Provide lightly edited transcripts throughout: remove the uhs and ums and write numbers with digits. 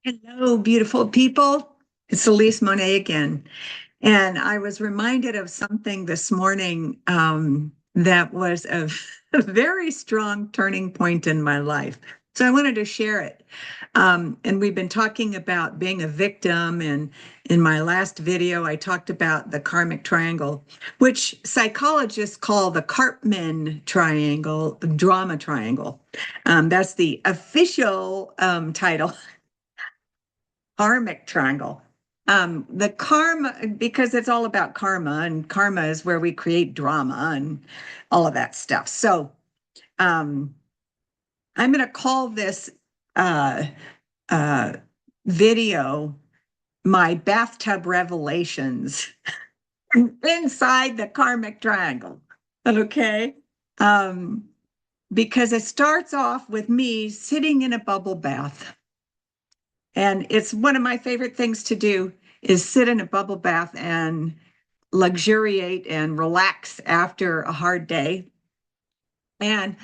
Hello, beautiful people. It's Elyce Monet again. And I was reminded of something this morning that was a very strong turning point in my life. So I wanted to share it. And we've been talking about being a victim. And in my last video, I talked about the karmic triangle, which psychologists call the Karpman triangle, drama triangle. That's the official title. Karmic triangle. The karma, because it's all about karma, and karma is where we create drama and all of that stuff. So um, I'm going to call this uh, uh, video my bathtub revelations inside the karmic triangle. Okay. Um, because it starts off with me sitting in a bubble bath. And it's one of my favorite things to do is sit in a bubble bath and luxuriate and relax after a hard day. And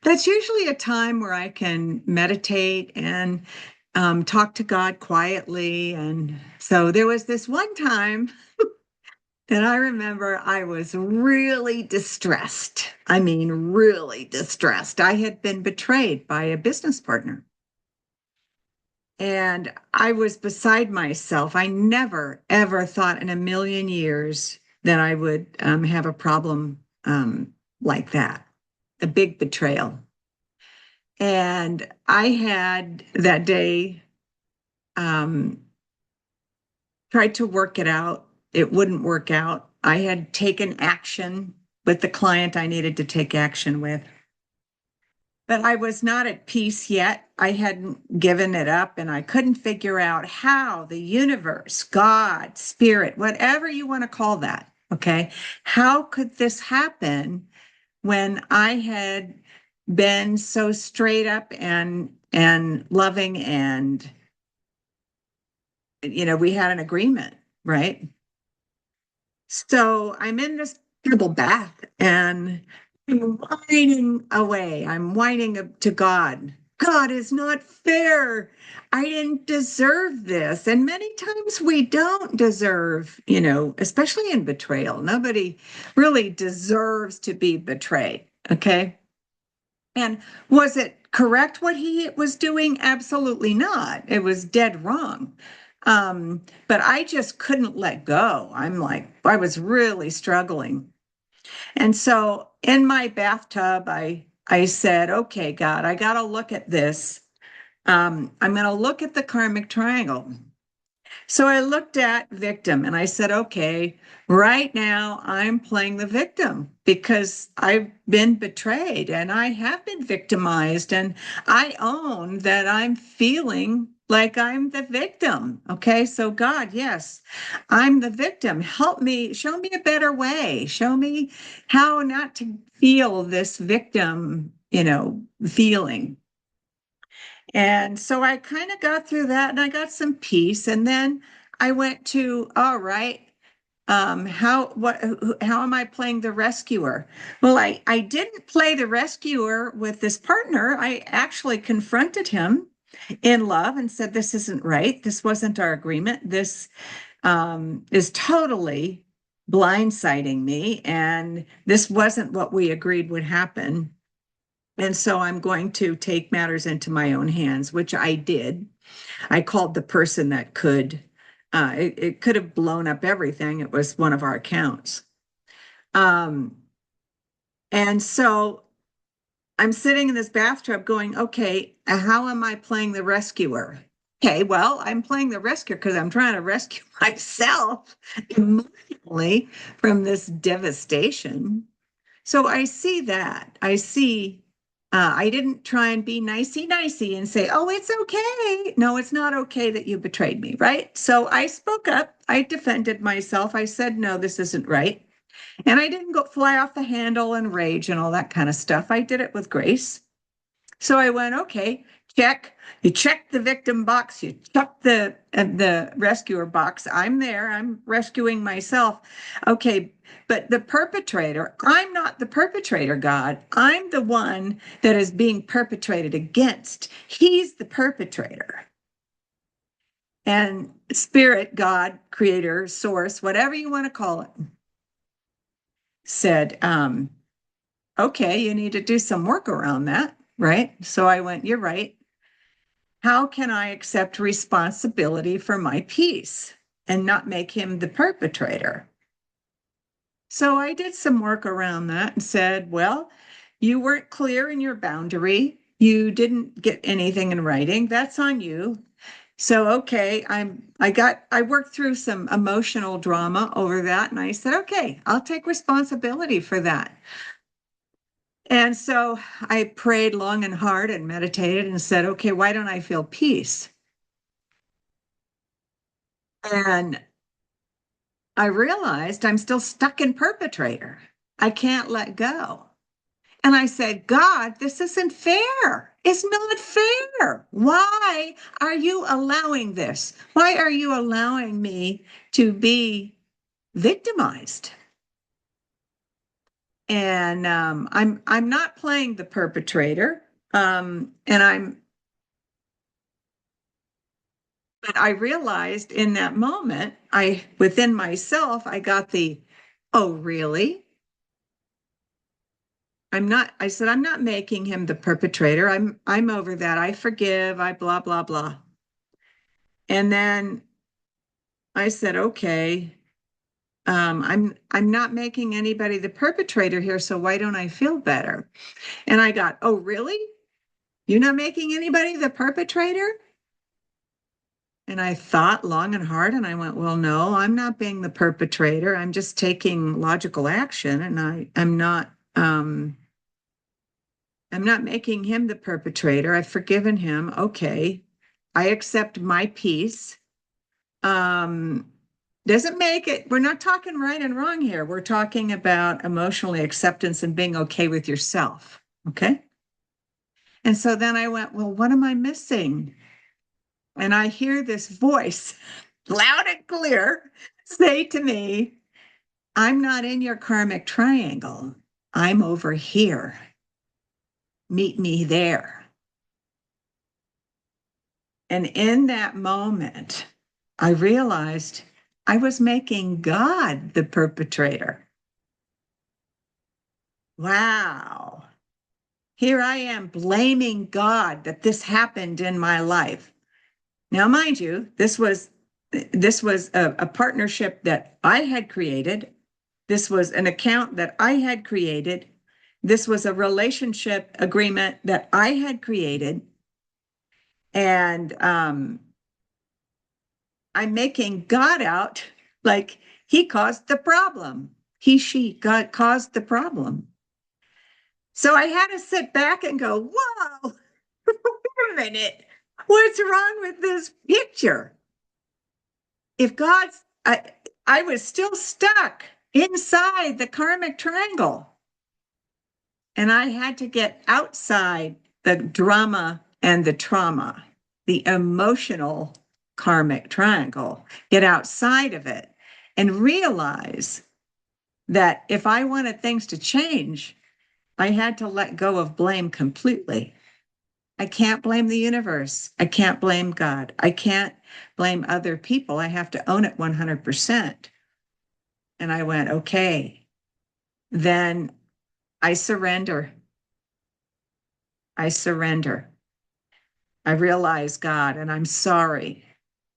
that's usually a time where I can meditate and talk to God quietly. And so there was this one time that I remember I was really distressed. I mean, really distressed. I had been betrayed by a business partner. And I was beside myself. I never, ever thought in a million years that I would have a problem like that, a big betrayal. And I had that day um, tried to work it out. It wouldn't work out. I had taken action with the client I needed to take action with. But I was not at peace yet. I hadn't given it up, and I couldn't figure out how the universe, God, spirit, whatever you want to call that, okay, how could this happen when I had been so straight up and loving, and we had an agreement, right? So I'm in this bubble bath and I'm whining away. I'm whining to God. God is not fair. I didn't deserve this. And many times we don't deserve, especially in betrayal. Nobody really deserves to be betrayed. Okay. And was it correct what he was doing? Absolutely not. It was dead wrong. But I just couldn't let go. I was really struggling. And so in my bathtub, I said, okay, God, I got to look at this. I'm going to look at the karmic triangle. So I looked at victim and I said, okay, right now I'm playing the victim because I've been betrayed and I have been victimized. And I own that I'm feeling like I'm the victim. Okay. So, God, yes, I'm the victim. Help me, show me a better way. Show me how not to feel this victim, feeling. And so I kind of got through that and I got some peace. And then I went to, all right, how am I playing the rescuer? Well, I didn't play the rescuer with this partner. I actually confronted him in love and said, this isn't right. This wasn't our agreement. This is totally blindsiding me. And this wasn't what we agreed would happen. And so I'm going to take matters into my own hands, which I did. I called the person that could. It could have blown up everything. It was one of our accounts. Um, and so I'm sitting in this bathtub going, okay, how am I playing the rescuer? Okay, well, I'm playing the rescuer because I'm trying to rescue myself emotionally from this devastation. So I see that. I didn't try and be nicey and say, oh, it's okay. No, it's not okay that you betrayed me, right? So I spoke up. I defended myself. I said, no, this isn't right. And I didn't go fly off the handle and rage and all that kind of stuff. I did it with grace. So I went, okay, check. You check the victim box. You check the rescuer box. I'm there. I'm rescuing myself. Okay, but the perpetrator, I'm not the perpetrator, God. I'm the one that is being perpetrated against. He's the perpetrator. And spirit, God, creator, source, whatever you want to call it, said, okay, you need to do some work around that, right? So I went, you're right. How can I accept responsibility for my peace and not make him the perpetrator? So I did some work around that and said, well, you weren't clear in your boundary. You didn't get anything in writing. That's on you. So, okay, I worked through some emotional drama over that. And I said, okay, I'll take responsibility for that. And so I prayed long and hard and meditated and said, okay, why don't I feel peace? And I realized I'm still stuck in perpetrator. I can't let go. And I said, God, this isn't fair. It's not fair. Why are you allowing this? Why are you allowing me to be victimized? And I'm not playing the perpetrator. But I realized in that moment, within myself, I got oh, really? I said, I'm not making him the perpetrator. I'm over that. I forgive, I blah, blah, blah. And then I said, okay, I'm not making anybody the perpetrator here, so why don't I feel better? And I got, oh, really? You're not making anybody the perpetrator? And I thought long and hard, and I went, well, no, I'm not being the perpetrator. I'm just taking logical action, and I'm not making him the perpetrator. I've forgiven him. Okay. I accept my peace. Um, doesn't make it, we're not talking right and wrong here. We're talking about emotionally acceptance and being okay with yourself. Okay. And so then I went, well, what am I missing? And I hear this voice loud and clear say to me, I'm not in your karmic triangle. I'm over here. Meet me there. And in that moment, I realized I was making God the perpetrator. Wow. Here I am blaming God that this happened in my life. Now, mind you, this was a partnership that I had created. This was an account that I had created. This was a relationship agreement that I had created. And I'm making God out like he caused the problem. She, God caused the problem. So I had to sit back and go, whoa, wait a minute. What's wrong with this picture? If God's, I was still stuck inside the karmic triangle. And I had to get outside the drama and the trauma, the emotional karmic triangle, get outside of it and realize that if I wanted things to change, I had to let go of blame completely. I can't blame the universe. I can't blame God. I can't blame other people. I have to own it 100%. And I went, okay, then I surrender. I surrender. I realize, God, and I'm sorry.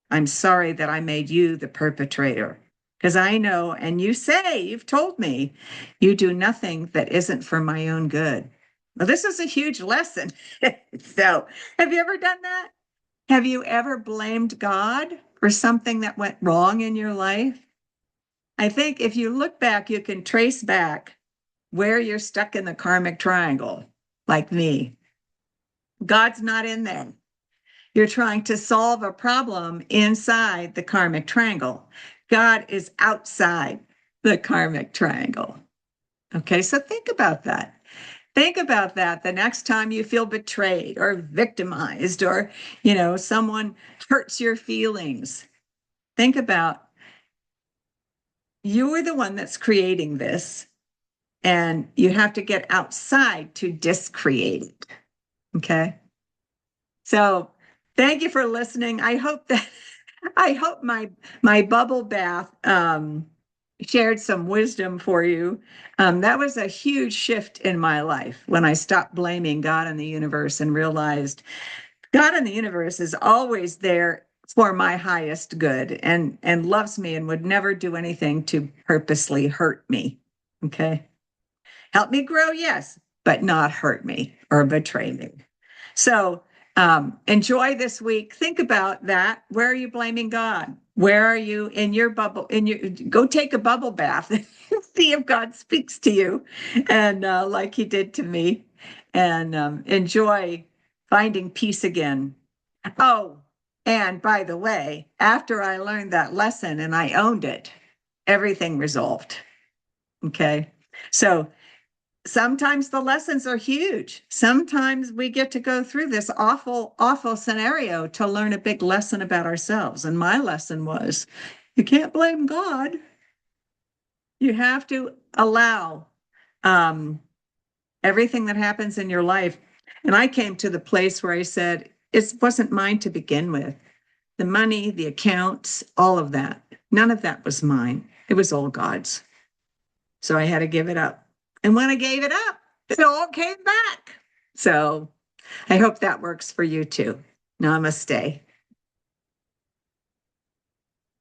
I'm sorry that I made you the perpetrator. Because I know, and you've told me, you do nothing that isn't for my own good. Well, this is a huge lesson. So, have you ever done that? Have you ever blamed God for something that went wrong in your life? I think if you look back, you can trace back where you're stuck in the karmic triangle, like me. God's not in there. You're trying to solve a problem inside the karmic triangle. God is outside the karmic triangle. Okay, so think about that. Think about that the next time you feel betrayed or victimized or, someone hurts your feelings. Think about you are the one that's creating this, and you have to get outside to discreate it. Okay. So thank you for listening. I hope that I hope my bubble bath shared some wisdom for you. That was a huge shift in my life when I stopped blaming God and the universe and realized God and the universe is always there for my highest good and loves me and would never do anything to purposely hurt me. Okay. Help me grow, yes, but not hurt me or betray me. So enjoy this week. Think about that. Where are you blaming God? Where are you in your bubble? Go take a bubble bath and see if God speaks to you, and like He did to me, and enjoy finding peace again. Oh, and by the way, after I learned that lesson and I owned it, everything resolved. Okay, so sometimes the lessons are huge. Sometimes we get to go through this awful, awful scenario to learn a big lesson about ourselves. And my lesson was you can't blame God. You have to allow um, everything that happens in your life. And I came to the place where I said, it wasn't mine to begin with. The money, the accounts, all of that. None of that was mine. It was all God's. So I had to give it up. And when I gave it up, it all came back. So I hope that works for you too. Namaste.